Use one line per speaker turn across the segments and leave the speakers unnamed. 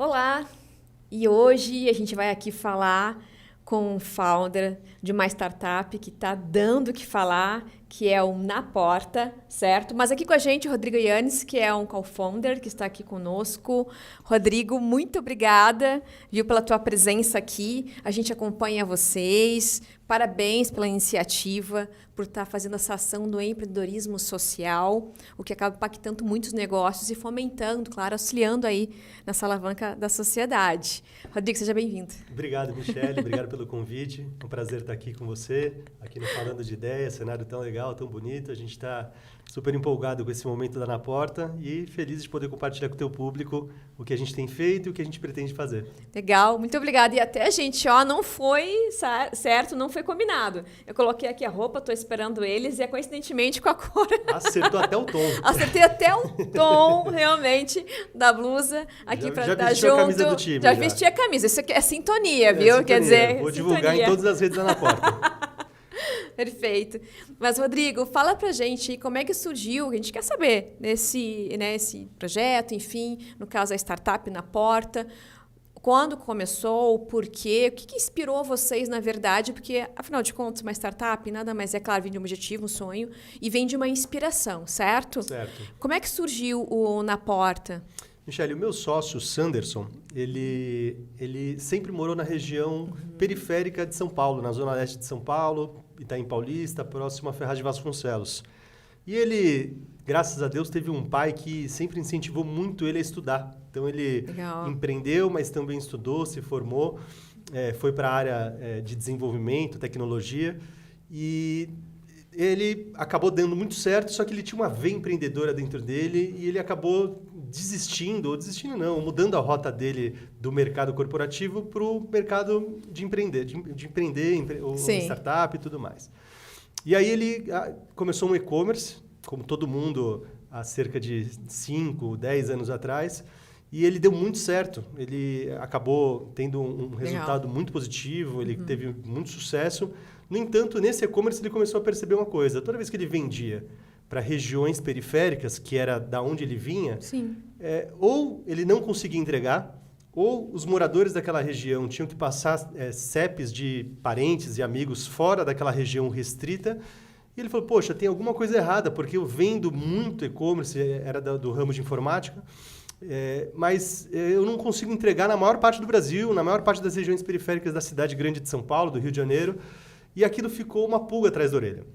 Olá! E hoje a gente vai aqui falar com um founder de uma startup que está dando o que falar, que é o Na Porta, certo? Mas aqui com a gente o Rodrigo Yannis, que é um co-founder, que está aqui conosco. Rodrigo, muito obrigada, viu, pela tua presença aqui. A gente acompanha vocês. Parabéns pela iniciativa, por estar fazendo essa ação do empreendedorismo social, o que acaba impactando muitos negócios e fomentando, claro, auxiliando aí nessa alavanca da sociedade. Rodrigo, seja bem-vindo.
Obrigado, Michele. Obrigado pelo convite. É um prazer estar aqui com você, aqui no Falando de Ideias, cenário tão legal, tão bonito. A gente está super empolgado com esse momento da Na Porta e feliz de poder compartilhar com o teu público o que a gente tem feito e o que a gente pretende fazer.
Legal, muito obrigada. E até, gente, não foi certo, não foi combinado. Eu coloquei aqui a roupa, estou esperando eles e é coincidentemente com a cor.
Acertou até o tom.
Acertei até o tom, realmente, da blusa aqui para estar junto.
Já vestiu a camisa do time.
Já vesti a camisa. Isso aqui é sintonia, viu?
Sintonia.
Quer dizer,
vou divulgar em todas as redes da Na Porta.
Perfeito. Mas, Rodrigo, fala pra gente como é que surgiu, a gente quer saber, esse projeto, enfim, no caso a startup Na Porta, quando começou, por quê, o que inspirou vocês, na verdade, porque, afinal de contas, uma startup nada mais é, claro, vem de um objetivo, um sonho, e vem de uma inspiração, certo?
Certo.
Como é que surgiu o Na Porta?
Michele, o meu sócio, Sanderson, ele sempre morou na região periférica de São Paulo, na zona leste de São Paulo, Itaim Paulista, próximo a Ferraz de Vasconcelos. E ele, graças a Deus, teve um pai que sempre incentivou muito ele a estudar. Então, ele empreendeu, mas também estudou, se formou, foi para a área de desenvolvimento, tecnologia, e ele acabou dando muito certo, só que ele tinha uma veia empreendedora dentro dele e ele acabou mudando a rota dele do mercado corporativo para o mercado de empreender, ou startup e tudo mais. E aí ele começou um e-commerce, como todo mundo, há cerca de 5, 10 anos atrás, e ele deu muito certo. Ele acabou tendo um resultado muito positivo, ele teve muito sucesso. No entanto, nesse e-commerce ele começou a perceber uma coisa. Toda vez que ele vendia para regiões periféricas, que era da onde ele vinha, ou ele não conseguia entregar, ou os moradores daquela região tinham que passar CEPs de parentes e amigos fora daquela região restrita. E ele falou, poxa, tem alguma coisa errada, porque eu vendo muito e-commerce, era do ramo de informática, mas eu não consigo entregar na maior parte do Brasil, na maior parte das regiões periféricas da cidade grande de São Paulo, do Rio de Janeiro, e aquilo ficou uma pulga atrás da orelha.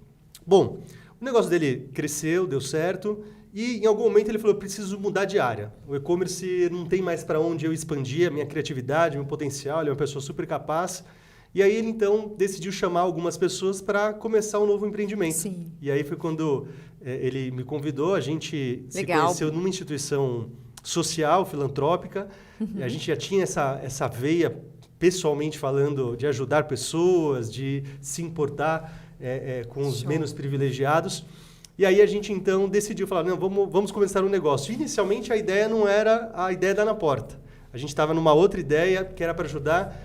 Bom, o negócio dele cresceu, deu certo, e em algum momento ele falou, eu preciso mudar de área. O e-commerce não tem mais para onde eu expandir a minha criatividade, meu potencial, ele é uma pessoa super capaz. E aí ele, então, decidiu chamar algumas pessoas para começar um novo empreendimento.
Sim.
E aí foi quando ele me convidou, a gente se conheceu numa instituição social, filantrópica, a gente já tinha essa veia, pessoalmente falando, de ajudar pessoas, de se importar com os menos privilegiados. E aí a gente, então, decidiu falar, não, vamos começar um negócio. Inicialmente, a ideia não era a ideia da Na Porta. A gente estava numa outra ideia, que era para ajudar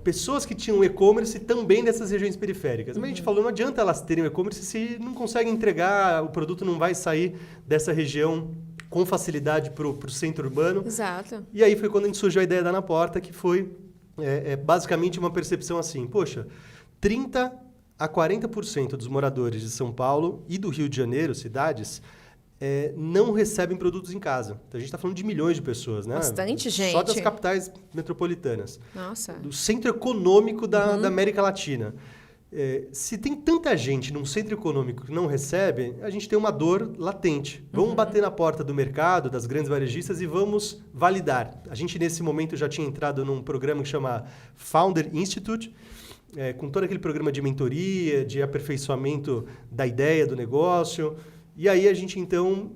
pessoas que tinham e-commerce também nessas regiões periféricas. Mas a gente falou, não adianta elas terem e-commerce se não conseguem entregar, o produto não vai sair dessa região com facilidade para o centro urbano.
Exato.
E aí foi quando a gente surgiu a ideia da Na Porta, que foi basicamente uma percepção assim, poxa, 30% a 40% dos moradores de São Paulo e do Rio de Janeiro, cidades, não recebem produtos em casa. Então, a gente está falando de milhões de pessoas, né?
Bastante gente.
Só das capitais metropolitanas.
Nossa.
Do centro econômico da América Latina. Se tem tanta gente num centro econômico que não recebe, a gente tem uma dor latente. Vamos bater na porta do mercado, das grandes varejistas e vamos validar. A gente, nesse momento, já tinha entrado num programa que chama Founder Institute, com todo aquele programa de mentoria, de aperfeiçoamento da ideia do negócio. E aí a gente, então,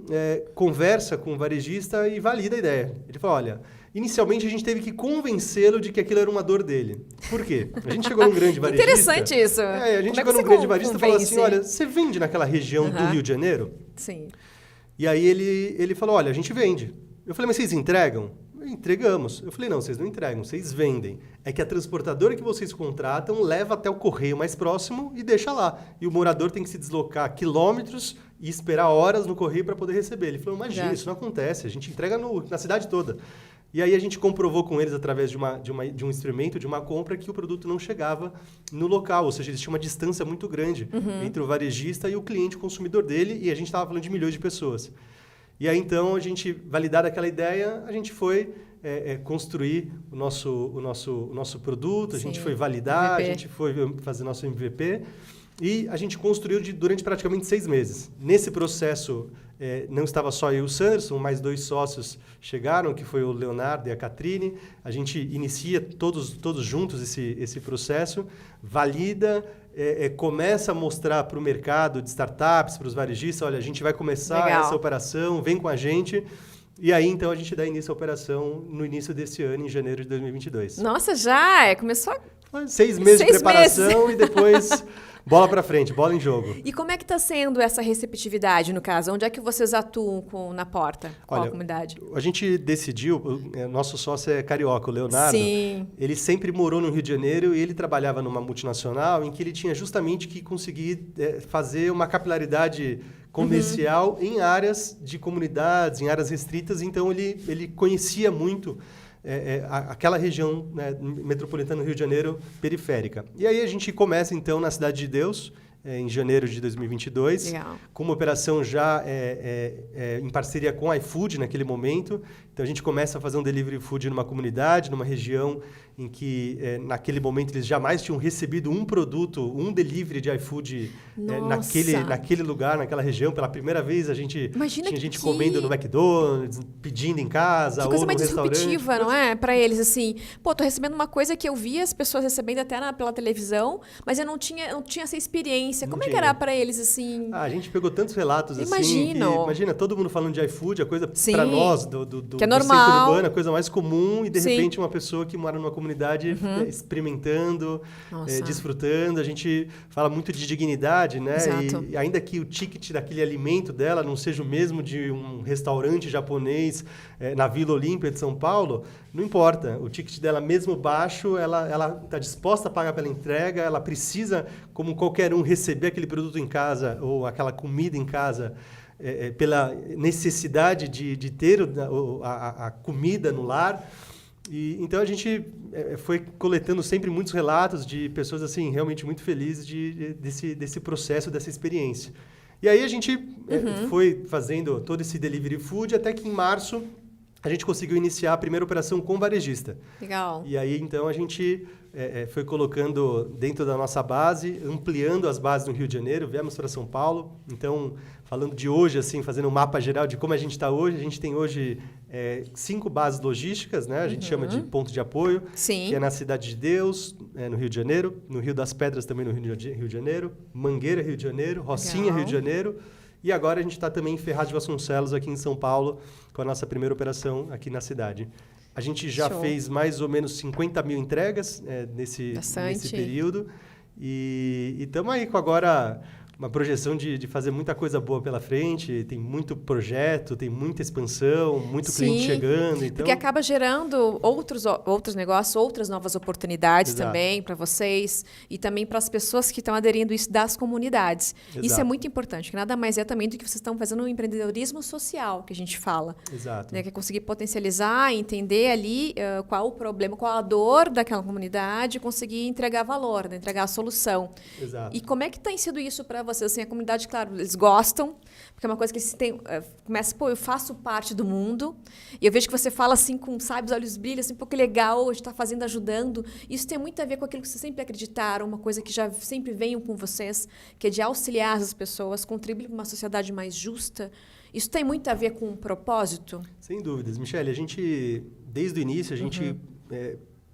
conversa com o varejista e valida a ideia. Ele fala, olha, inicialmente a gente teve que convencê-lo de que aquilo era uma dor dele. Por quê? A gente chegou num grande varejista...
Interessante isso.
A gente chegou num grande varejista e falou assim, olha, você vende naquela região do Rio de Janeiro?
Sim.
E aí ele falou, olha, a gente vende. Eu falei, mas vocês entregam? Entregamos. Eu falei, não, vocês não entregam, vocês vendem. É que a transportadora que vocês contratam leva até o correio mais próximo e deixa lá. E o morador tem que se deslocar quilômetros e esperar horas no correio para poder receber. Ele falou, imagina, isso não acontece, a gente entrega na cidade toda. E aí a gente comprovou com eles, através de um experimento, de uma compra, que o produto não chegava no local. Ou seja, existia uma distância muito grande entre o varejista e o cliente consumidor dele, e a gente estava falando de milhões de pessoas. E aí, então, a gente, validada aquela ideia, a gente foi construir o nosso produto, a gente foi validar, MVP. A gente foi fazer nosso MVP, e a gente construiu durante praticamente 6 meses. Nesse processo, não estava só eu e o Sanderson, mais 2 sócios chegaram, que foi o Leonardo e a Catrine. A gente inicia todos juntos esse processo, valida, começa a mostrar para o mercado de startups, para os varejistas, olha, a gente vai começar essa operação, vem com a gente. E aí, então, a gente dá início à operação no início desse ano, em janeiro de 2022.
Nossa, já? Começou
6 meses de preparação e depois... Bola para frente, bola em jogo.
E como é que está sendo essa receptividade, no caso? Onde é que vocês atuam na porta? Qual a comunidade?
A gente decidiu, nosso sócio é carioca, o Leonardo.
Sim.
Ele sempre morou no Rio de Janeiro e ele trabalhava numa multinacional em que ele tinha justamente que conseguir fazer uma capilaridade comercial em áreas de comunidades, em áreas restritas. Então, ele conhecia muito aquela região, né, metropolitana do Rio de Janeiro, periférica. E aí a gente começa, então, na Cidade de Deus, em janeiro de 2022,
Legal.
Com uma operação já em parceria com a iFood naquele momento. Então, a gente começa a fazer um delivery food numa comunidade, numa região em que, naquele momento, eles jamais tinham recebido um produto, um delivery de iFood naquele lugar, naquela região. Pela primeira vez, tinha gente comendo no McDonald's, pedindo em casa, ou no restaurante. Que coisa mais disruptiva,
não é? Para eles, assim, pô, tô recebendo uma coisa que eu vi as pessoas recebendo até pela televisão, mas eu não tinha essa experiência. Como é que era para eles, assim?
A gente pegou tantos relatos,
Imagino.
assim, imagina, todo mundo falando de iFood, a coisa para nós,
que é normal.
Centro urbano, a coisa mais comum, e de repente uma pessoa que mora numa comunidade experimentando, desfrutando. A gente fala muito de dignidade, né?
Exato.
E ainda que o ticket daquele alimento dela não seja o mesmo de um restaurante japonês na Vila Olímpia de São Paulo, não importa. O ticket dela, mesmo baixo, ela está disposta a pagar pela entrega, ela precisa, como qualquer um, receber aquele produto em casa ou aquela comida em casa, pela necessidade de ter a comida no lar. E então a gente foi coletando sempre muitos relatos de pessoas assim realmente muito felizes desse processo, dessa experiência. E aí a gente foi fazendo todo esse delivery food até que em março a gente conseguiu iniciar a primeira operação com varejista.
Legal.
E aí então a gente foi colocando dentro da nossa base, ampliando as bases no Rio de Janeiro, viemos para São Paulo. Então, falando de hoje, assim, fazendo um mapa geral de como a gente está hoje, a gente tem hoje 5 bases logísticas, né? A gente chama de ponto de apoio,
Sim.
Que é na Cidade de Deus, no Rio de Janeiro, no Rio das Pedras também no Rio de Janeiro, Mangueira, Rio de Janeiro, Rocinha,
Legal.
Rio de Janeiro. E agora a gente está também em Ferraz de Vasconcelos, aqui em São Paulo, com a nossa primeira operação aqui na cidade. A gente já fez mais ou menos 50 mil entregas nesse período. E estamos aí com agora uma projeção de fazer muita coisa boa pela frente. Tem muito projeto, tem muita expansão, muito cliente chegando. Então...
Porque acaba gerando outros negócios, outras novas oportunidades também para vocês e também para as pessoas que estão aderindo isso das comunidades.
Exato.
Isso é muito importante, que nada mais é também do que vocês estão fazendo um empreendedorismo social, que a gente fala.
Exato.
Né? Que é conseguir potencializar, entender ali qual o problema, qual a dor daquela comunidade, conseguir entregar valor, né? Entregar a solução.
Exato.
E como é que tem sido isso para vocês? Assim, a comunidade, claro, eles gostam, porque é uma coisa que eles têm, começa, pô, eu faço parte do mundo, e eu vejo que você fala assim, sabe, os olhos brilham, assim, pô, que legal, hoje está fazendo, ajudando. Isso tem muito a ver com aquilo que vocês sempre acreditaram, uma coisa que já sempre veio com vocês, que é de auxiliar as pessoas, contribuir para uma sociedade mais justa. Isso tem muito a ver com um propósito?
Sem dúvidas. Michele, a gente, desde o início, a gente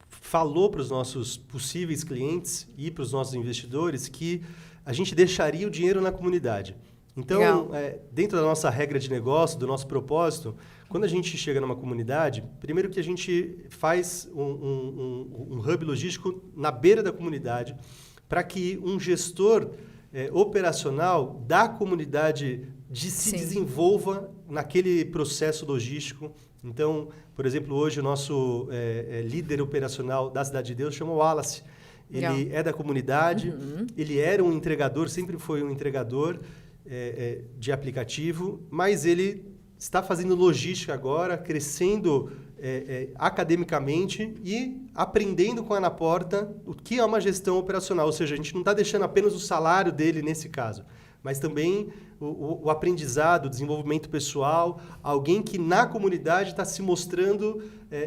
falou para os nossos possíveis clientes e para os nossos investidores que a gente deixaria o dinheiro na comunidade. Então, dentro da nossa regra de negócio, do nosso propósito, quando a gente chega numa comunidade, primeiro que a gente faz um hub logístico na beira da comunidade para que um gestor operacional da comunidade se desenvolva naquele processo logístico. Então, por exemplo, hoje o nosso líder operacional da Cidade de Deus chama o Wallace. Ele é da comunidade, ele era um entregador, sempre foi um entregador de aplicativo, mas ele está fazendo logística agora, crescendo academicamente e aprendendo com a Anaporta o que é uma gestão operacional. Ou seja, a gente não está deixando apenas o salário dele nesse caso, mas também o aprendizado, o desenvolvimento pessoal, alguém que na comunidade está se mostrando,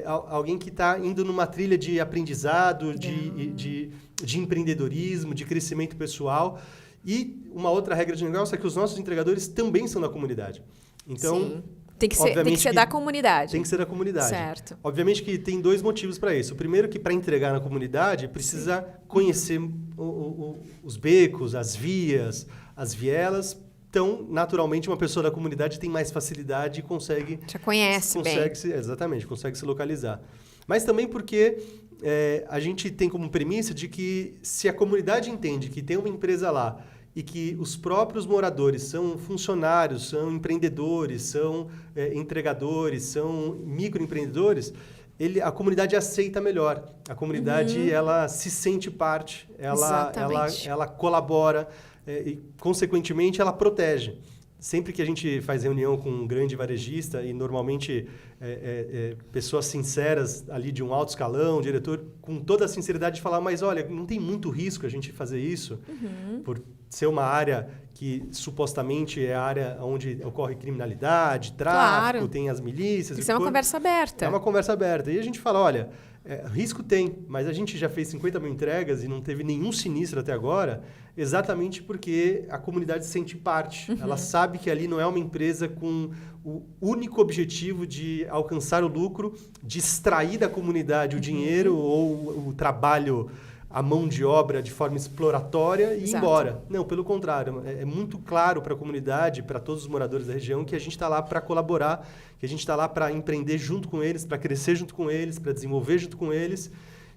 alguém que está indo numa trilha de aprendizado, de empreendedorismo, de crescimento pessoal. E uma outra regra de negócio é que os nossos entregadores também são da comunidade. Então,
sim. Tem que ser da comunidade.
Tem que ser da comunidade.
Certo.
Obviamente que tem 2 motivos para isso. O primeiro que para entregar na comunidade precisa conhecer os becos, as vias, as vielas. Então, naturalmente, uma pessoa da comunidade tem mais facilidade e consegue...
Já conhece bem.
Exatamente, consegue se localizar. Mas também porque a gente tem como premissa de que se a comunidade entende que tem uma empresa lá e que os próprios moradores são funcionários, são empreendedores, são entregadores, são microempreendedores, a comunidade aceita melhor. A comunidade ela se sente parte, ela colabora e, consequentemente, ela protege. Sempre que a gente faz reunião com um grande varejista, e normalmente pessoas sinceras ali de um alto escalão, diretor, com toda a sinceridade de falar, mas olha, não tem muito risco a gente fazer isso, por ser uma área que supostamente é a área onde ocorre criminalidade, tráfico, tem as milícias...
Isso é uma conversa aberta.
É uma conversa aberta. E a gente fala, olha, risco tem, mas a gente já fez 50 mil entregas e não teve nenhum sinistro até agora, exatamente porque a comunidade se sente parte. Ela sabe que ali não é uma empresa com o único objetivo de alcançar o lucro, de extrair da comunidade o dinheiro ou o trabalho, a mão de obra de forma exploratória e ir embora. Não, pelo contrário. É muito claro para a comunidade, para todos os moradores da região, que a gente está lá para colaborar, que a gente está lá para empreender junto com eles, para crescer junto com eles, para desenvolver junto com eles.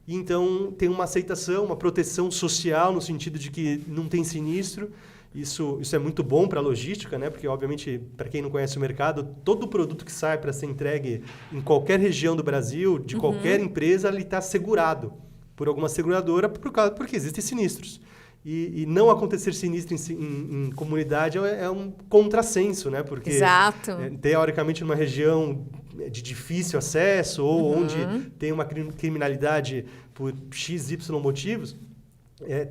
E então tem uma aceitação, uma proteção social, no sentido de que não tem sinistro. Isso é muito bom para a logística, né? Porque, obviamente, para quem não conhece o mercado, todo produto que sai para ser entregue em qualquer região do Brasil, de qualquer empresa, ele está segurado por alguma seguradora, porque existem sinistros. E não acontecer sinistro em comunidade é um contrassenso, né? Porque, teoricamente, numa região de difícil acesso ou onde tem uma criminalidade por X, Y motivos,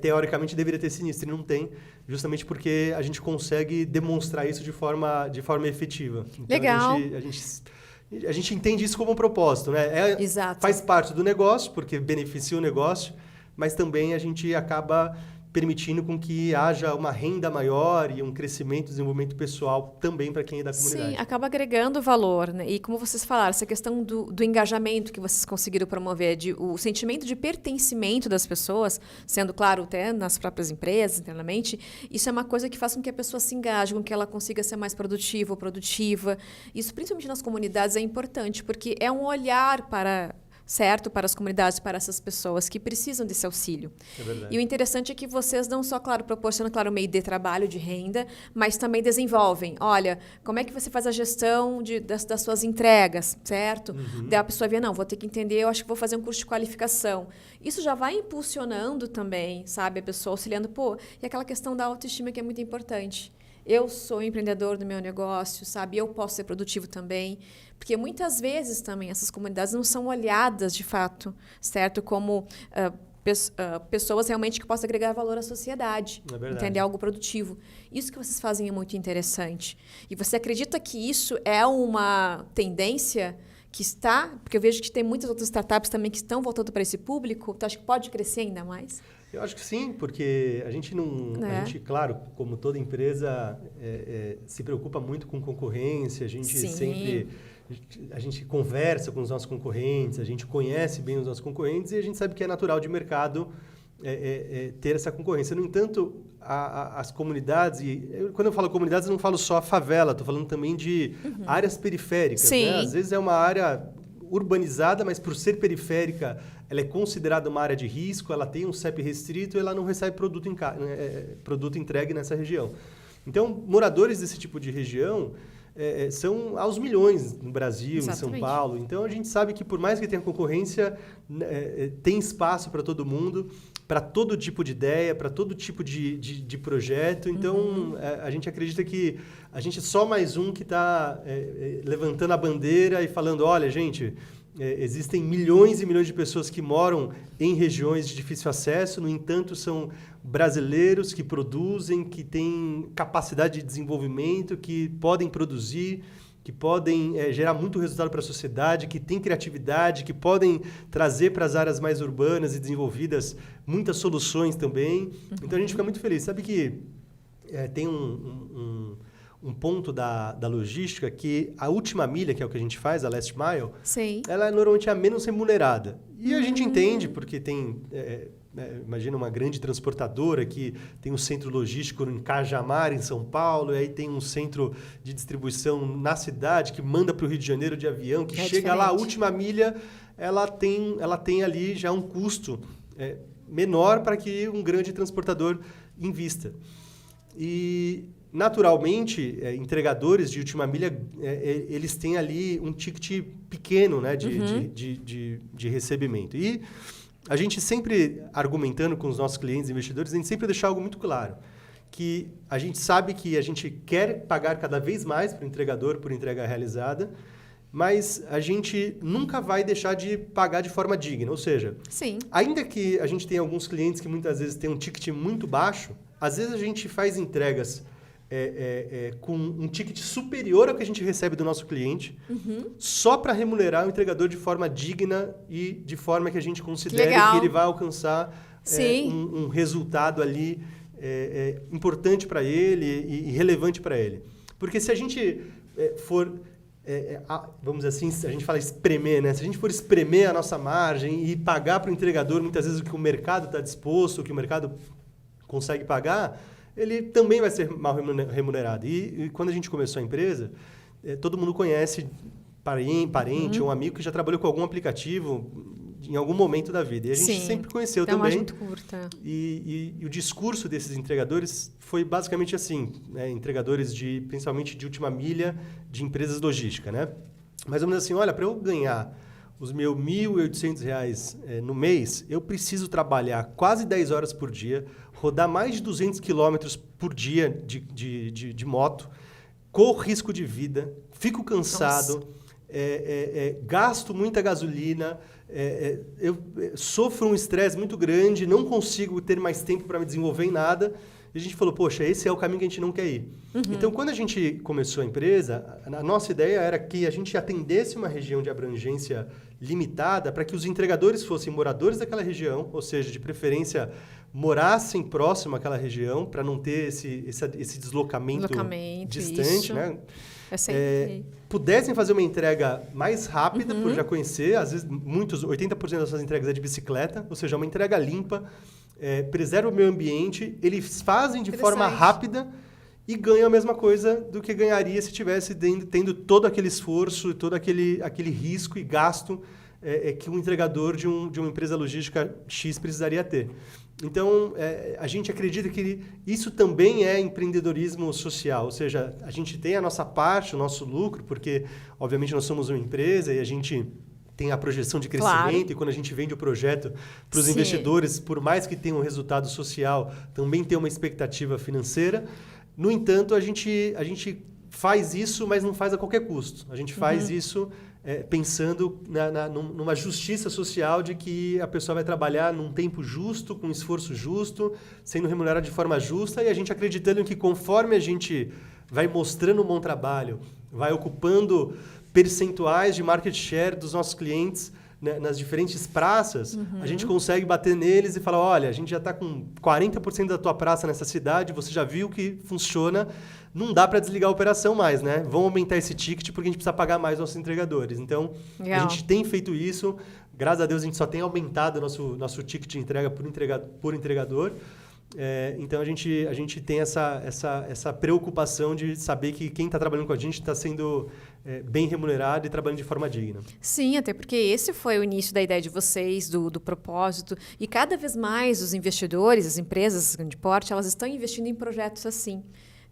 teoricamente deveria ter sinistro e não tem, justamente porque a gente consegue demonstrar isso de forma efetiva. Então,
legal.
A gente entende isso como um propósito, né?
Exato.
Faz parte do negócio, porque beneficia o negócio, mas também a gente acaba permitindo com que haja uma renda maior e um crescimento, desenvolvimento pessoal também para quem é da comunidade.
Sim, acaba agregando valor, né? E como vocês falaram, essa questão do engajamento que vocês conseguiram promover, o sentimento de pertencimento das pessoas, sendo claro até nas próprias empresas, internamente, isso é uma coisa que faz com que a pessoa se engaje, com que ela consiga ser mais produtiva ou produtiva. Isso, principalmente nas comunidades, é importante, porque é um olhar para as comunidades, para essas pessoas que precisam desse auxílio.
É verdade.
E o interessante é que vocês não só, proporcionam, um meio de trabalho, de renda, mas também desenvolvem. Olha, como é que você faz a gestão das suas entregas, certo? Daí a pessoa vê, não, vou ter que entender, eu acho que vou fazer um curso de qualificação. Isso já vai impulsionando também, sabe? A pessoa auxiliando, e aquela questão da autoestima que é muito importante. Eu sou empreendedor do meu negócio, sabe? Eu posso ser produtivo também. Porque muitas vezes também essas comunidades não são olhadas de fato, certo? Como pessoas realmente que possam agregar valor à sociedade.
É verdade.
Entender algo produtivo. Isso que vocês fazem é muito interessante. E você acredita que isso é uma tendência que está... Porque eu vejo que tem muitas outras startups também que estão voltando para esse público. Então, acho que pode crescer ainda mais?
Eu acho que sim, porque a gente não... A gente, claro, como toda empresa, se preocupa muito com concorrência. A gente sempre... A gente conversa com os nossos concorrentes, a gente conhece bem os nossos concorrentes e a gente sabe que é natural de mercado ter essa concorrência. No entanto, as comunidades... Quando eu falo comunidades, eu não falo só a favela, estou falando também de áreas periféricas.
Sim.
Né? Às vezes é uma área urbanizada, mas por ser periférica, ela é considerada uma área de risco, ela tem um CEP restrito e ela não recebe produto entregue nessa região. Então, moradores desse tipo de região são aos milhões no Brasil,
Exatamente.
Em São Paulo. Então, a gente sabe que, por mais que tenha concorrência, tem espaço para todo mundo, para todo tipo de ideia, para todo tipo de projeto. Então, a gente acredita que a gente é só mais um que está levantando a bandeira e falando, olha, gente, existem milhões e milhões de pessoas que moram em regiões de difícil acesso, no entanto, são brasileiros que produzem, que têm capacidade de desenvolvimento, que podem produzir, que podem gerar muito resultado para a sociedade, que têm criatividade, que podem trazer para as áreas mais urbanas e desenvolvidas muitas soluções também. Então, a gente fica muito feliz. Sabe que tem um ponto da logística que a última milha, que é o que a gente faz, a last mile,
Sim.
ela é normalmente a menos remunerada. E a gente entende, porque tem... imagina uma grande transportadora que tem um centro logístico em Cajamar, em São Paulo, e aí tem um centro de distribuição na cidade que manda para o Rio de Janeiro de avião, que chega lá, a última milha, ela tem ali já um custo menor para que um grande transportador invista. E, naturalmente, entregadores de última milha, eles têm ali um ticket pequeno, né, de recebimento. E a gente sempre, argumentando com os nossos clientes investidores, a gente sempre deixa algo muito claro, que a gente sabe que a gente quer pagar cada vez mais para o entregador por entrega realizada, mas a gente nunca vai deixar de pagar de forma digna. Ou seja,
sim,
ainda que a gente tenha alguns clientes que muitas vezes têm um ticket muito baixo, às vezes a gente faz entregas com um ticket superior ao que a gente recebe do nosso cliente, só para remunerar o entregador de forma digna e de forma que a gente considere que ele vai alcançar um resultado ali importante para ele e relevante para ele. Porque se a gente for, vamos dizer assim, a gente fala espremer, né? Se a gente for espremer a nossa margem e pagar para o entregador muitas vezes o que o mercado está disposto, o que o mercado consegue pagar, ele também vai ser mal remunerado. E quando a gente começou a empresa, todo mundo conhece parente ou um amigo que já trabalhou com algum aplicativo em algum momento da vida. E a gente sempre conheceu também. É uma muito curta. E o discurso desses entregadores foi basicamente assim, né? Entregadores principalmente de última milha de empresas logísticas, né? Mais ou menos assim, olha, para eu ganhar os meus R$1.800 no mês, eu preciso trabalhar quase 10 horas por dia, rodar mais de 200 quilômetros por dia de moto, corro risco de vida, fico cansado, gasto muita gasolina, eu sofro um estresse muito grande, não consigo ter mais tempo para me desenvolver em nada. E a gente falou, poxa, esse é o caminho que a gente não quer ir. Então, quando a gente começou a empresa, a nossa ideia era que a gente atendesse uma região de abrangência limitada para que os entregadores fossem moradores daquela região, ou seja, de preferência, morassem próximo àquela região para não ter esse deslocamento distante, isso. Né? Pudessem fazer uma entrega mais rápida, por já conhecer, às vezes 80% das suas entregas é de bicicleta, ou seja, uma entrega limpa, preserva o meio ambiente, eles fazem de forma rápida e ganham a mesma coisa do que ganharia se tivesse tendo todo aquele esforço, todo aquele risco e gasto que um entregador de uma empresa logística X precisaria ter. Então, a gente acredita que isso também é empreendedorismo social, ou seja, a gente tem a nossa parte, o nosso lucro, porque, obviamente, nós somos uma empresa e a gente tem a projeção de crescimento, e quando a gente vende o projeto para os investidores, por mais que tenha um resultado social, também tem uma expectativa financeira. No entanto, a gente faz isso, mas não faz a qualquer custo. A gente faz isso pensando numa justiça social de que a pessoa vai trabalhar num tempo justo, com esforço justo, sendo remunerada de forma justa, e a gente acreditando que conforme a gente vai mostrando um bom trabalho, vai ocupando percentuais de market share dos nossos clientes, né, nas diferentes praças, a gente consegue bater neles e falar, olha, a gente já está com 40% da tua praça nessa cidade, você já viu que funciona, não dá para desligar a operação mais, né? Vamos aumentar esse ticket porque a gente precisa pagar mais nossos entregadores. Então, a gente tem feito isso, graças a Deus a gente só tem aumentado o nosso ticket de entrega por entregador. Então, a gente tem essa preocupação de saber que quem está trabalhando com a gente está sendo bem remunerado e trabalhando de forma digna.
Sim, até porque esse foi o início da ideia de vocês, do propósito. E cada vez mais os investidores, as empresas de porte, elas estão investindo em projetos assim.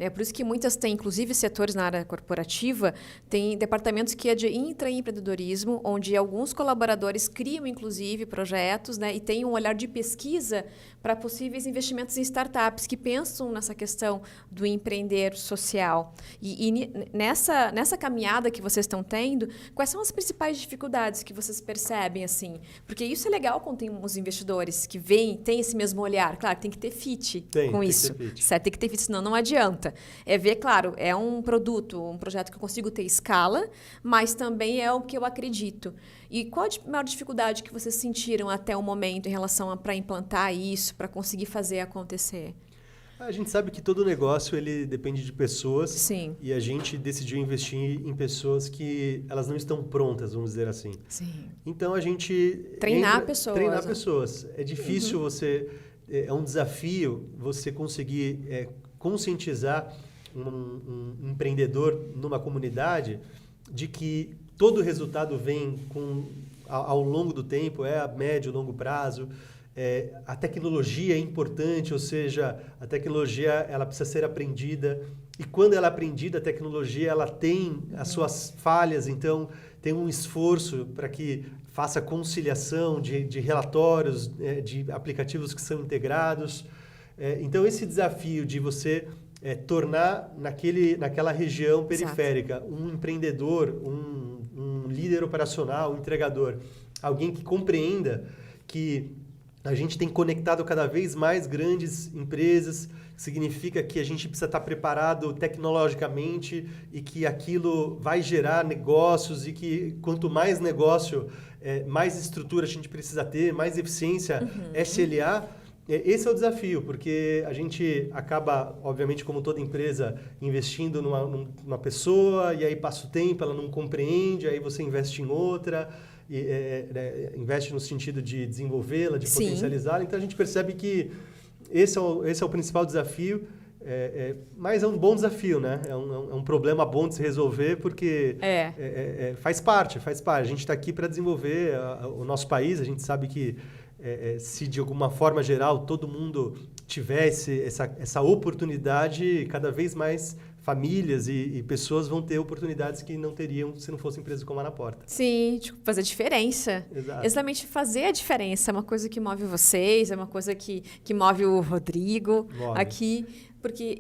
né? Por isso que muitas têm, inclusive setores na área corporativa, tem departamentos que é de intraempreendedorismo, onde alguns colaboradores criam, inclusive, projetos, né? E têm um olhar de pesquisa para possíveis investimentos em startups que pensam nessa questão do empreender social. E nessa caminhada que vocês estão tendo, quais são as principais dificuldades que vocês percebem, assim? Porque isso é legal quando tem os investidores que têm esse mesmo olhar. Claro, tem que ter fit com isso. Certo? Tem que ter fit, senão não adianta. É ver, claro, é um produto, um projeto que eu consigo ter escala, mas também é o que eu acredito. E qual a maior dificuldade que vocês sentiram até o momento em relação para implantar isso, para conseguir fazer acontecer?
A gente sabe que todo negócio ele depende de pessoas.
Sim.
E a gente decidiu investir em pessoas que elas não estão prontas, vamos dizer assim.
Sim.
Então a gente
treinar pessoas.
É difícil você, é um desafio você conseguir conscientizar um empreendedor numa comunidade de que todo o resultado vem ao longo do tempo, a médio e longo prazo. A tecnologia é importante, ou seja, a tecnologia ela precisa ser aprendida. E quando ela é aprendida, a tecnologia ela tem as suas falhas, então tem um esforço para que faça conciliação de relatórios, de aplicativos que são integrados. Então, esse desafio de você tornar naquela região periférica um empreendedor, um líder operacional, um entregador, alguém que compreenda que a gente tem conectado cada vez mais grandes empresas, significa que a gente precisa estar preparado tecnologicamente e que aquilo vai gerar negócios e que quanto mais negócio, mais estrutura a gente precisa ter, mais eficiência, SLA. Esse é o desafio, porque a gente acaba, obviamente, como toda empresa, investindo numa pessoa e aí passa o tempo, ela não compreende, aí você investe em outra. Investe no sentido de desenvolvê-la, de potencializá-la. Então, a gente percebe que esse é o principal desafio, mas é um bom desafio, né? É um problema bom de se resolver, porque faz parte. A gente está aqui para desenvolver o nosso país. A gente sabe que se, de alguma forma geral, todo mundo tivesse essa oportunidade, cada vez mais famílias e pessoas vão ter oportunidades que não teriam se não fosse empresa como a Na Porta.
Sim, fazer diferença.
Exato.
Exatamente fazer a diferença. É uma coisa que move vocês, é uma coisa que move o Rodrigo aqui.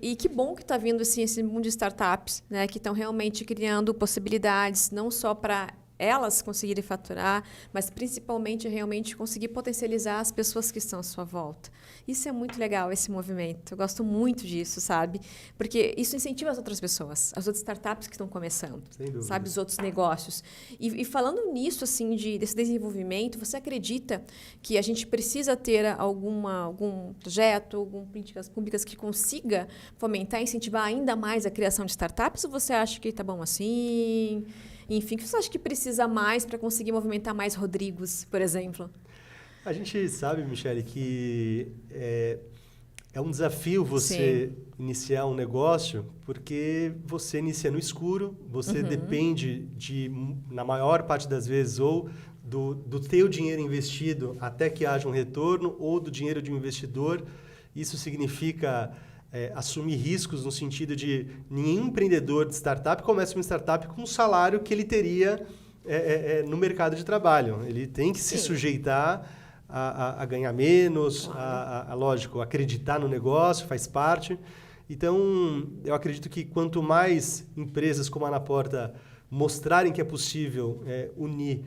E que bom que está vindo assim, esse mundo de startups, né, que estão realmente criando possibilidades, não só para elas conseguirem faturar, mas principalmente realmente conseguir potencializar as pessoas que estão à sua volta. Isso é muito legal, esse movimento. Eu gosto muito disso, sabe? Porque isso incentiva as outras pessoas, as outras startups que estão começando, sabe? Os outros negócios. E falando nisso, assim, desse desenvolvimento, você acredita que a gente precisa ter algum projeto, algumas políticas públicas que consiga fomentar e incentivar ainda mais a criação de startups? Ou você acha que está bom assim? Enfim, o que você acha que precisa mais para conseguir movimentar mais Rodrigos, por exemplo?
A gente sabe, Michele, que é um desafio você iniciar um negócio, porque você inicia no escuro, você depende na maior parte das vezes, ou do teu dinheiro investido até que haja um retorno, ou do dinheiro de um investidor. Isso significa assumir riscos no sentido de nenhum empreendedor de startup começa uma startup com um salário que ele teria no mercado de trabalho. Ele tem que se sujeitar a ganhar menos, lógico, acreditar no negócio, faz parte. Então, eu acredito que quanto mais empresas como a Na Porta mostrarem que é possível unir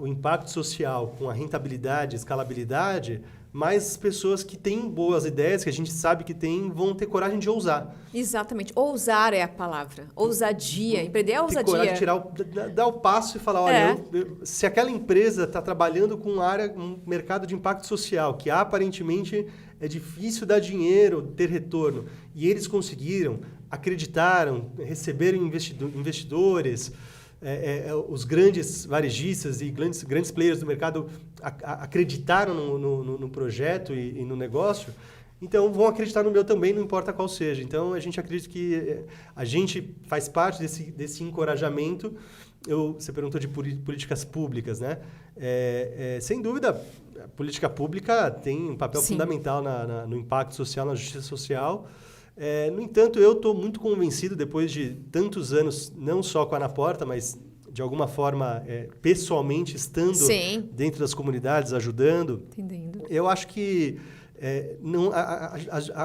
o impacto social com a rentabilidade, escalabilidade, mais pessoas que têm boas ideias, que a gente sabe que tem, vão ter coragem de ousar.
Exatamente. Ousar é a palavra. Ousadia. Empreender é ousadia.
Ter coragem de dar o passo e falar, olha, se aquela empresa está trabalhando com um mercado de impacto social, que aparentemente é difícil dar dinheiro, ter retorno, e eles conseguiram, acreditaram, receberam investidores, os grandes varejistas e grandes players do mercado acreditaram no projeto e no negócio, então vão acreditar no meu também, não importa qual seja. Então, a gente acredita que a gente faz parte desse encorajamento. Você perguntou de políticas públicas, né? Sem dúvida, a política pública tem um papel fundamental no impacto social, na justiça social. No entanto, eu estou muito convencido, depois de tantos anos, não só com a Na Porta, mas de alguma forma, pessoalmente, estando
Sim.
dentro das comunidades, ajudando.
Entendendo.
Eu acho que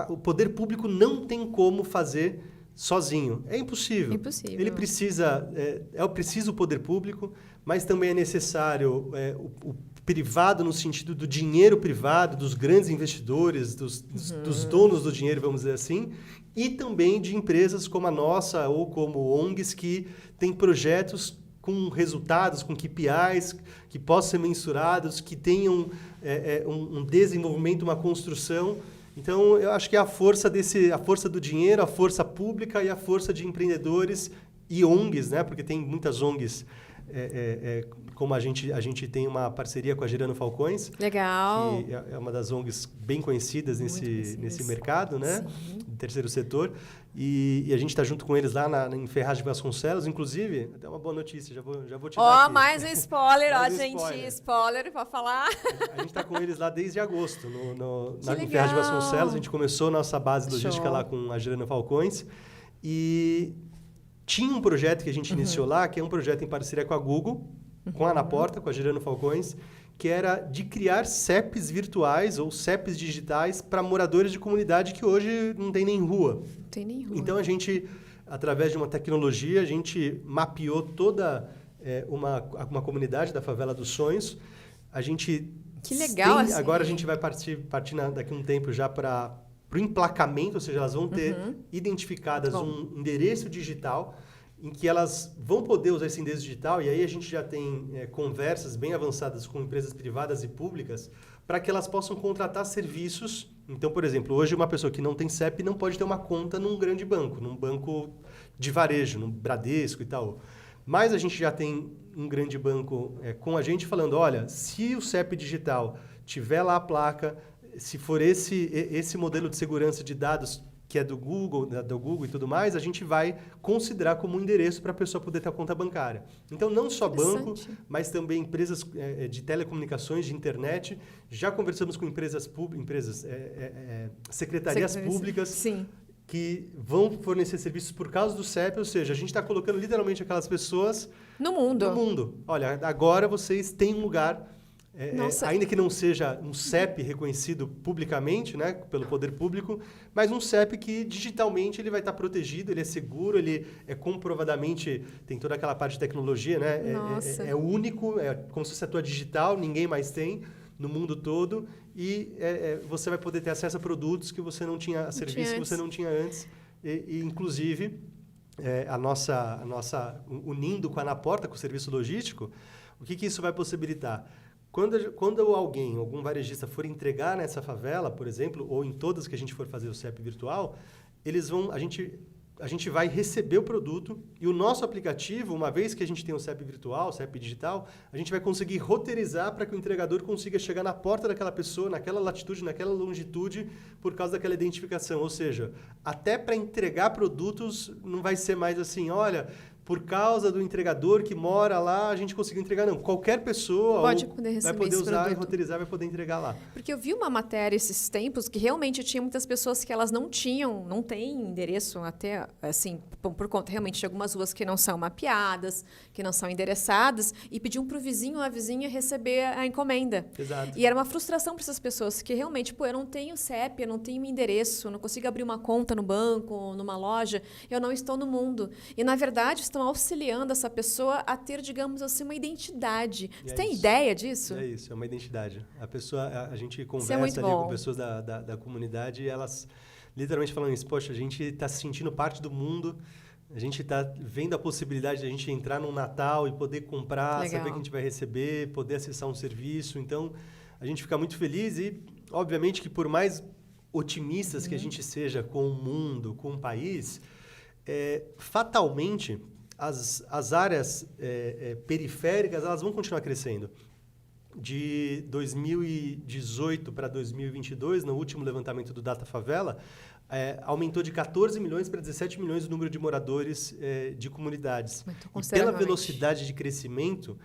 o poder público não tem como fazer sozinho. É impossível.
Impossível.
Ele precisa... É preciso o poder público, mas também é necessário o privado no sentido do dinheiro privado, dos grandes investidores, dos donos do dinheiro, vamos dizer assim, e também de empresas como a nossa ou como ONGs que têm projetos com resultados, com KPIs, que possam ser mensurados, que tenham um desenvolvimento, uma construção. Então, eu acho que é a força do dinheiro, a força pública e a força de empreendedores e ONGs, né? Porque tem muitas ONGs, como a gente tem uma parceria com a Gerando Falcões.
Legal.
Que é uma das ONGs bem conhecidas nesse mercado, né?
Sim.
Do terceiro setor. E a gente está junto com eles lá em Ferraz de Vasconcelos, inclusive, até uma boa notícia, já vou te dar aqui.
Mais um spoiler,
Mais
ó,
um
gente,
spoiler.
para falar.
A gente está com eles lá desde agosto, em
Que
Ferraz de
legal.
Vasconcelos. A gente começou nossa base logística
Show.
lá com a Gerando Falcões. E tinha um projeto que a gente iniciou lá, que é um projeto em parceria com a Google, com a Na Porta, com a Gerando Falcões, que era de criar CEPs virtuais ou CEPs digitais para moradores de comunidade que hoje não tem nem rua.
Não tem nem rua.
Então, a gente, através de uma tecnologia, a gente mapeou toda uma comunidade da Favela dos Sonhos. A gente
Que legal, assim.
Agora a gente vai partir daqui a um tempo já para o emplacamento, ou seja, elas vão ter identificadas um endereço digital em que elas vão poder usar esse endereço digital, e aí a gente já tem conversas bem avançadas com empresas privadas e públicas para que elas possam contratar serviços. Então, por exemplo, hoje uma pessoa que não tem CEP não pode ter uma conta num grande banco, num banco de varejo, num Bradesco e tal. Mas a gente já tem um grande banco com a gente falando, olha, se o CEP digital tiver lá a placa, se for esse modelo de segurança de dados que é do Google e tudo mais, a gente vai considerar como um endereço para a pessoa poder ter a conta bancária. Então, não só banco, mas também empresas de telecomunicações, de internet. Já conversamos com secretarias públicas.
Sim.
Que vão fornecer serviços por causa do CEP, ou seja, a gente está colocando literalmente aquelas pessoas
no mundo.
Olha, agora vocês têm um lugar... ainda que não seja um CEP reconhecido publicamente, né, pelo poder público, mas um CEP que digitalmente ele vai estar protegido, ele é seguro, ele é comprovadamente, tem toda aquela parte de tecnologia, né? É único, é como se fosse a tua digital, ninguém mais tem no mundo todo, e você vai poder ter acesso a produtos que você não tinha, a serviços que você não tinha antes, e inclusive unindo com a Na Porta, com o serviço logístico, o que isso vai possibilitar? Quando algum varejista for entregar nessa favela, por exemplo, ou em todas que a gente for fazer o CEP virtual, a gente vai receber o produto e o nosso aplicativo, uma vez que a gente tem o CEP virtual, CEP digital, a gente vai conseguir roteirizar para que o entregador consiga chegar na porta daquela pessoa, naquela latitude, naquela longitude, por causa daquela identificação. Ou seja, até para entregar produtos não vai ser mais assim, olha... Por causa do entregador que mora lá, a gente conseguiu entregar. Não, qualquer pessoa vai poder usar e roteirizar, vai poder entregar lá.
Porque eu vi uma matéria esses tempos que realmente tinha muitas pessoas que elas não têm endereço até, assim, por conta realmente de algumas ruas que não são mapeadas, que não são endereçadas, e pediam para o vizinho ou a vizinha receber a encomenda.
Exato.
E era uma frustração para essas pessoas, que realmente, eu não tenho CEP, eu não tenho endereço, eu não consigo abrir uma conta no banco, numa loja, eu não estou no mundo. E, na verdade, estão auxiliando essa pessoa a ter, digamos assim, uma identidade. Você tem ideia disso?
É isso, é uma identidade. A gente conversa ali com pessoas da comunidade e elas literalmente falam isso, poxa, a gente está se sentindo parte do mundo, a gente está vendo a possibilidade de a gente entrar num Natal e poder comprar, saber que a gente vai receber, poder acessar um serviço. Então, a gente fica muito feliz e, obviamente, que por mais otimistas que a gente seja com o mundo, com o país, fatalmente... As áreas periféricas elas vão continuar crescendo. de 2018 para 2022, no último levantamento do Data Favela, aumentou de 14 milhões para 17 milhões o número de moradores de comunidades. E pela velocidade de crescimento,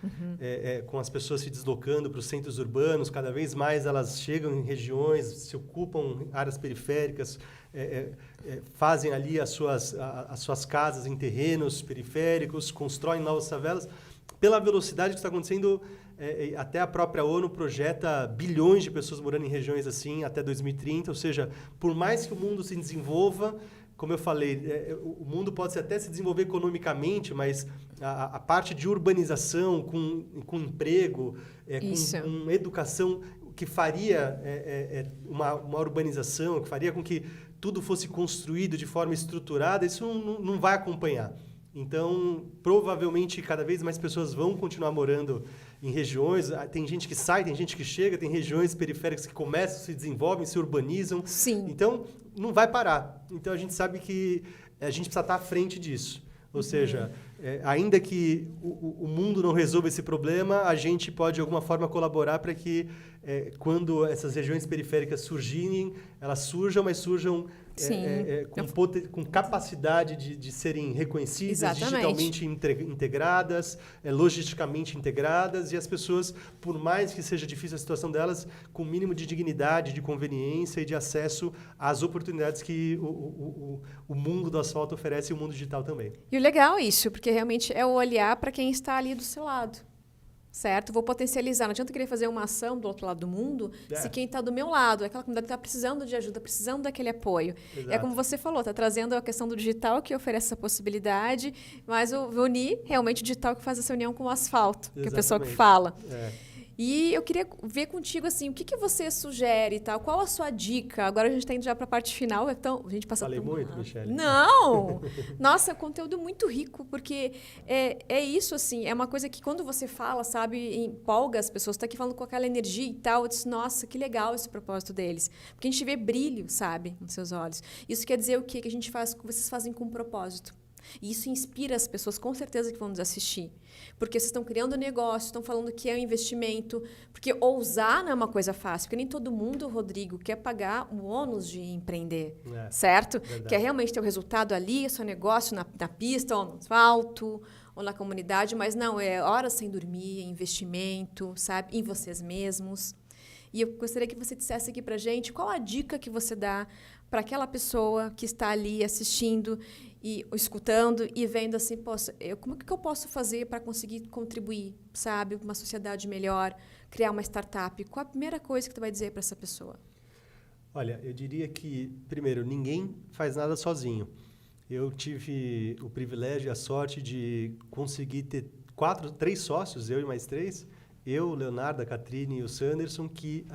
com as pessoas se deslocando para os centros urbanos, cada vez mais elas chegam em regiões, se ocupam áreas periféricas, fazem ali as suas casas em terrenos periféricos, constroem novas favelas. Pela velocidade que está acontecendo, até a própria ONU projeta bilhões de pessoas morando em regiões assim até 2030. Ou seja, por mais que o mundo se desenvolva, como eu falei, o mundo pode até se desenvolver economicamente, mas a parte de urbanização, com emprego, com educação, que faria uma urbanização, que faria com que tudo fosse construído de forma estruturada, isso não vai acompanhar. Então, provavelmente, cada vez mais pessoas vão continuar morando em regiões. Tem gente que sai, tem gente que chega, tem regiões periféricas que começam, se desenvolvem, se urbanizam.
Sim.
Então, não vai parar. Então, a gente sabe que a gente precisa estar à frente disso. Ou seja, ainda que o mundo não resolva esse problema, a gente pode, de alguma forma, colaborar para que, quando essas regiões periféricas surgirem, elas surjam, mas surjam com capacidade de serem reconhecidas, digitalmente integradas, logisticamente integradas, e as pessoas, por mais que seja difícil a situação delas, com o mínimo de dignidade, de conveniência e de acesso às oportunidades que o mundo do asfalto oferece e o mundo digital também.
E o legal é isso, porque realmente é o olhar para quem está ali do seu lado. Certo? Vou potencializar. Não adianta querer fazer uma ação do outro lado do mundo se quem está do meu lado, aquela comunidade que está precisando de ajuda, precisando daquele apoio.
Exato.
É como você falou, está trazendo a questão do digital que oferece essa possibilidade, mas unir realmente o digital que faz essa união com o asfalto, que é a pessoa que fala. E eu queria ver contigo, assim, o que você sugere e tal? Qual a sua dica? Agora a gente está indo já para a parte final, então a gente passa...
Falei muito, Michele?
Não! Nossa, conteúdo muito rico, porque é isso, assim, é uma coisa que quando você fala, sabe, empolga as pessoas, está aqui falando com aquela energia e tal, eu disse, nossa, que legal esse propósito deles. Porque a gente vê brilho, sabe, nos seus olhos. Isso quer dizer o quê? Que a gente faz, que vocês fazem com propósito. E isso inspira as pessoas, com certeza, que vão nos assistir. Porque vocês estão criando negócio, estão falando que é um investimento. Porque ousar não é uma coisa fácil. Porque nem todo mundo, Rodrigo, quer pagar o ônus de empreender. Certo?
Verdade.
Quer realmente ter o resultado ali, seu negócio na pista, ou no asfalto, ou na comunidade. Mas não, é horas sem dormir, é investimento, sabe? Em vocês mesmos. E eu gostaria que você dissesse aqui pra gente qual a dica que você dá para aquela pessoa que está ali assistindo e escutando e vendo assim, poxa, como é que eu posso fazer para conseguir contribuir, sabe, para uma sociedade melhor, criar uma startup? Qual a primeira coisa que tu vai dizer para essa pessoa?
Olha, eu diria que, primeiro, ninguém faz nada sozinho. Eu tive o privilégio e a sorte de conseguir ter 3 sócios, eu e mais 3, eu, o Leonardo, a Catrine e o Sanderson, que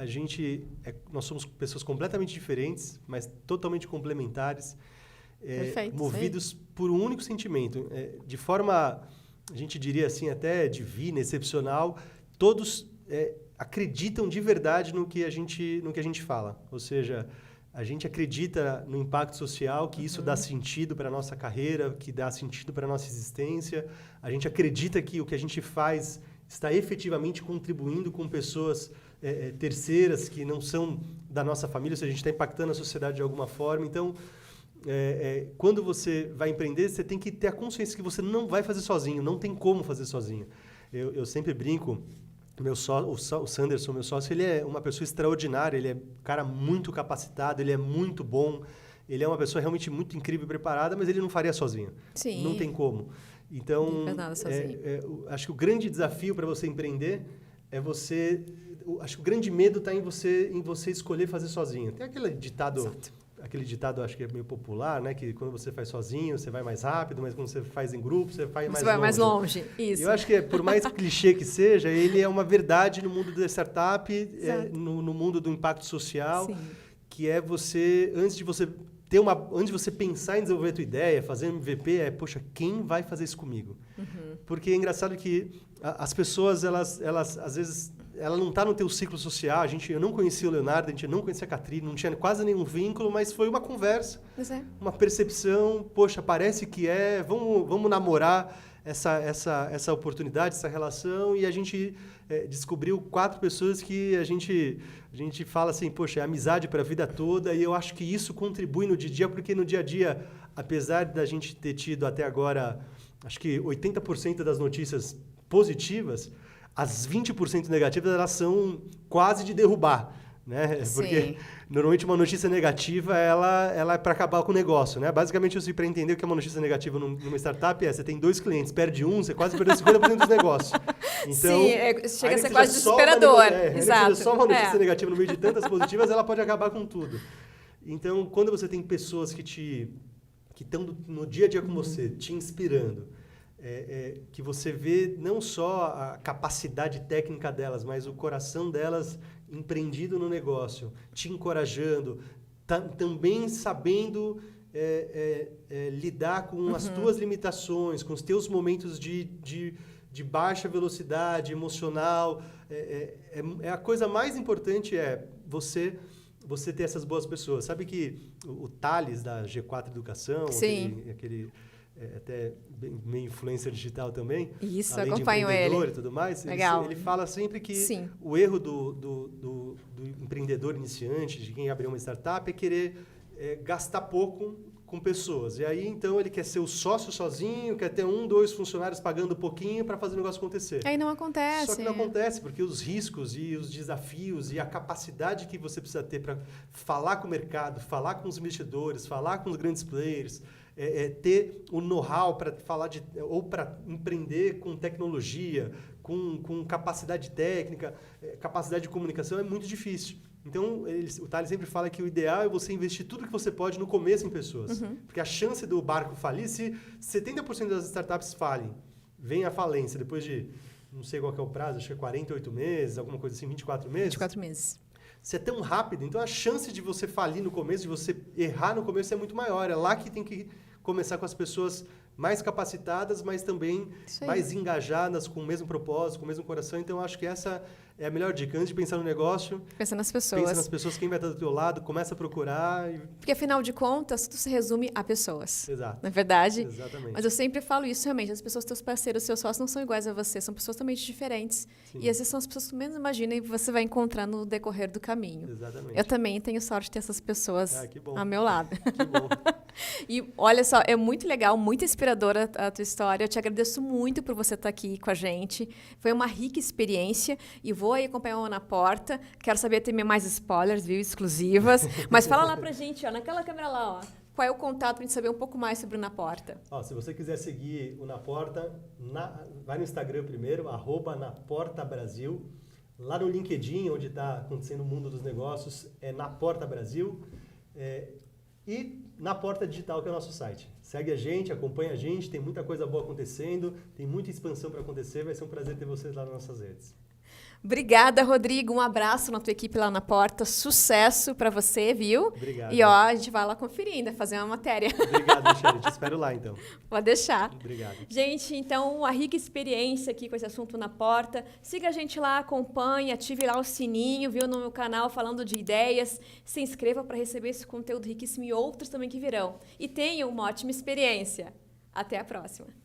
nós somos pessoas completamente diferentes, mas totalmente complementares,
Perfeito,
movidos por um único sentimento. De forma, a gente diria assim, até divina, excepcional, todos acreditam de verdade no que a gente fala. Ou seja, a gente acredita no impacto social, que isso dá sentido para a nossa carreira, que dá sentido para a nossa existência. A gente acredita que o que a gente faz está efetivamente contribuindo com pessoas terceiras que não são da nossa família, ou seja, a gente está impactando a sociedade de alguma forma. Então, quando você vai empreender, você tem que ter a consciência que você não vai fazer sozinho, não tem como fazer sozinho. Eu sempre brinco, o Sanderson, meu sócio, ele é uma pessoa extraordinária, ele é um cara muito capacitado, ele é muito bom, ele é uma pessoa realmente muito incrível e preparada, mas ele não faria sozinho.
Sim.
Não tem como. Então, acho que o grande desafio para você empreender é acho que o grande medo está em você escolher fazer sozinho. Tem aquele ditado, acho que é meio popular, né? Que quando você faz sozinho, você vai mais rápido, mas quando você faz em grupo, você vai mais longe.
Você vai mais longe, isso.
Eu acho que, por mais clichê que seja, ele é uma verdade no mundo da startup, no mundo do impacto social, Sim. que é você, antes de você pensar em desenvolver a tua ideia, fazer um MVP, poxa, quem vai fazer isso comigo? Porque é engraçado que as pessoas, elas às vezes, ela não está no teu ciclo social. Eu não conhecia o Leonardo, a gente não conhecia a Catrine, não tinha quase nenhum vínculo, mas foi uma conversa, uma percepção, poxa, parece que vamos namorar. essa oportunidade, essa relação, e a gente descobriu 4 pessoas que a gente fala assim, poxa, é amizade para a vida toda, e eu acho que isso contribui no dia a dia, porque no dia a dia, apesar da gente ter tido até agora, acho que 80% das notícias positivas, as 20% negativas, elas são quase de derrubar. Né? Porque normalmente uma notícia negativa ela é para acabar com o negócio, né? Basicamente, para entender o que é uma notícia negativa numa startup você tem 2 clientes, perde um, você quase perdeu 50% dos negócios. Então,
chega a ser quase desesperador.
Exato. Só uma notícia negativa no meio de tantas positivas, ela pode acabar com tudo. Então, quando você tem pessoas que estão no dia a dia com você, te inspirando, que você vê não só a capacidade técnica delas, mas o coração delas empreendido no negócio, te encorajando, também sabendo lidar com as tuas limitações, com os teus momentos de baixa velocidade emocional. A coisa mais importante você ter essas boas pessoas. Sabe que o Thales, da G4 Educação, aquele até meio influencer digital também,
isso,
além
acompanho
de empreendedor
ele.
e tudo mais,
Legal.
ele fala sempre que o erro do empreendedor iniciante, de quem abriu uma startup, é querer gastar pouco com pessoas. E aí, então, ele quer ser o sócio sozinho, quer ter 1, 2 funcionários pagando pouquinho para fazer o negócio acontecer.
Aí não acontece.
Só que não acontece, porque os riscos e os desafios e a capacidade que você precisa ter para falar com o mercado, falar com os investidores, falar com os grandes players, ter o know-how para falar ou para empreender com tecnologia, com capacidade técnica, capacidade de comunicação, é muito difícil. Então, o Thales sempre fala que o ideal é você investir tudo que você pode no começo em pessoas. Porque a chance do barco falir, se 70% das startups falhem, vem a falência depois de, não sei qual que é o prazo, acho que é 48 meses, alguma coisa assim, 24 meses.
24 meses.
Se é tão rápido, então a chance de você falir no começo, de você errar no começo é muito maior. É lá que tem que começar com as pessoas mais capacitadas, mas também mais engajadas, com o mesmo propósito, com o mesmo coração. Então, eu acho que essa é a melhor dica. Antes de pensar no negócio,
pensa nas pessoas.
Pensa nas pessoas, quem vai estar do teu lado, começa a procurar.
Porque, afinal de contas, tudo se resume a pessoas.
Exato.
Não é verdade?
Exatamente.
Mas eu sempre falo isso, realmente. As pessoas, teus parceiros, seus sócios não são iguais a você. São pessoas totalmente diferentes. Sim. E essas são as pessoas que menos imagina e você vai encontrar no decorrer do caminho.
Exatamente.
Eu também tenho sorte de ter essas pessoas ao meu lado.
Que bom.
E olha só, é muito legal, muito inspiradora a tua história. Eu te agradeço muito por você estar aqui com a gente. Foi uma rica experiência e vou aí acompanhar o Na Porta. Quero saber também mais spoilers, viu? Exclusivas. Mas fala lá pra gente, ó, naquela câmera lá, ó. Qual é o contato pra gente saber um pouco mais sobre o Na Porta?
Ó, se você quiser seguir o Na Porta, vai no Instagram primeiro, @naportabrasil. Lá no LinkedIn, onde está acontecendo o mundo dos negócios, é Na Porta Brasil. E Na Porta Digital, que é o nosso site. Segue a gente, acompanha a gente, tem muita coisa boa acontecendo, tem muita expansão para acontecer, vai ser um prazer ter vocês lá nas nossas redes.
Obrigada, Rodrigo. Um abraço na tua equipe lá na Porta. Sucesso para você, viu?
Obrigado.
E ó, a gente vai lá conferir ainda, fazer uma matéria.
Obrigado, Michele. Te espero lá, então.
Pode deixar.
Obrigado.
Gente, então, uma rica experiência aqui com esse assunto Na Porta. Siga a gente lá, acompanhe, ative lá o sininho, viu, no meu canal falando de ideias. Se inscreva para receber esse conteúdo riquíssimo e outros também que virão. E tenha uma ótima experiência. Até a próxima.